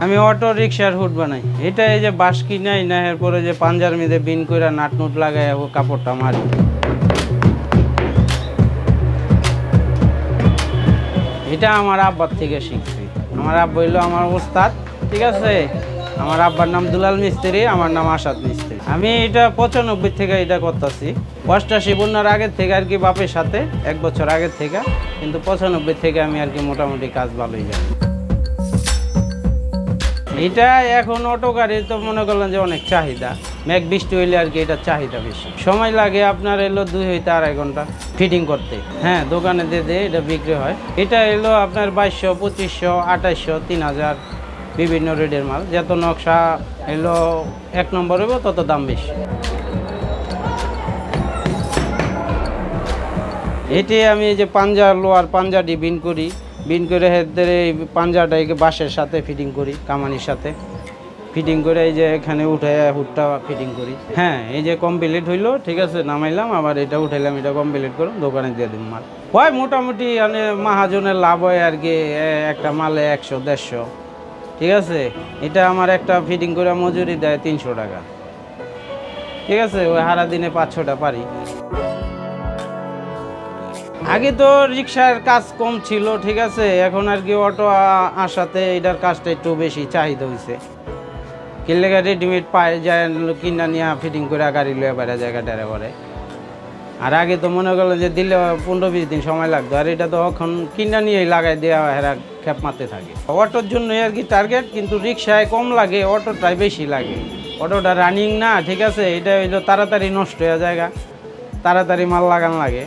আমি অটো রিক্সার হুড বানাই। এটা এই যে বাঁশ কিনাই না, এরপরে যে পাঞ্জার মধ্যে বিন করে নাট নুট লাগাই কাপড়টা মারি। এটা আমার আব্বার থেকে শিখছি। আমার আব্বা হইলো আমার ওস্তাদ, ঠিক আছে। আমার আব্বার নাম দুলাল মিস্ত্রি, আমার নাম আসাদ মিস্ত্রি। আমি এটা 95 থেকে এটা করতেছি। 88 বন্যার আগের থেকে আর কি, বাপের সাথে 1 বছর আগের থেকে, কিন্তু 95 থেকে আমি আর কি মোটামুটি কাজ ভালোই জানি। এটা এখন অটো গাড়ির তো মনে করলেন যে অনেক চাহিদা, মেঘ বৃষ্টি হইলে আর কি এটার চাহিদা বেশি। সময় লাগে আপনার এলো 2 হইতে 2.5 ঘন্টা ফিটিং করতে। হ্যাঁ, দোকানে দিয়ে এটা বিক্রি হয়। এটা এলো আপনার 2200, 2500, 2800, 3000 বিভিন্ন রেটের মাল। যত নকশা এলো 1 নম্বর হইব তত দাম বেশি। এটি আমি এই যে পাঞ্জা, লোয়ার পাঞ্জাটি বিন করি। বিন করে হেদের এই পাঞ্জাটাকে বাঁশের সাথে ফিটিং করি, কামানির সাথে ফিটিং করে এই যে এখানে উঠে হুডটা ফিটিং করি। হ্যাঁ, এই যে কমপ্লিট হইলো, ঠিক আছে, নামাইলাম, আবার এটা উঠাইলাম, এটা কমপ্লিট করুন, দোকানে দিয়ে দিন মাল। হয় মোটামুটি মানে মাহাজনের লাভ হয় আর কি, একটা মালে 100-150, ঠিক আছে। এটা আমার একটা ফিটিং করে মজুরি দেয় 300 টাকা, ঠিক আছে। ওই সারা দিনে 5-6টা পারি। আগে তো রিক্সার কাজ কম ছিল, ঠিক আছে। এখন আর কি অটো আসাতে এটার কাজটা একটু বেশি চাহিদা হয়েছে। কিনলে রেডিমেড পায় যায়, কিনা নিয়ে ফিটিং করে গাড়ি লয়ে বেড়া জায়গাটারে করে। আর আগে তো মনে করলেন যে দিলে 15-20 দিন সময় লাগতো, আর এটা তো এখন কিনা নিয়েই লাগাই দেওয়া, হেরা খেপ মারতে থাকে। অটোর জন্যই আর কি টার্গেট, কিন্তু রিক্সায় কম লাগে, অটোটাই বেশি লাগে। অটোটা রানিং না, ঠিক আছে। এটা হইলো তাড়াতাড়ি নষ্ট হয়ে যায়, তাড়াতাড়ি মাল লাগান লাগে।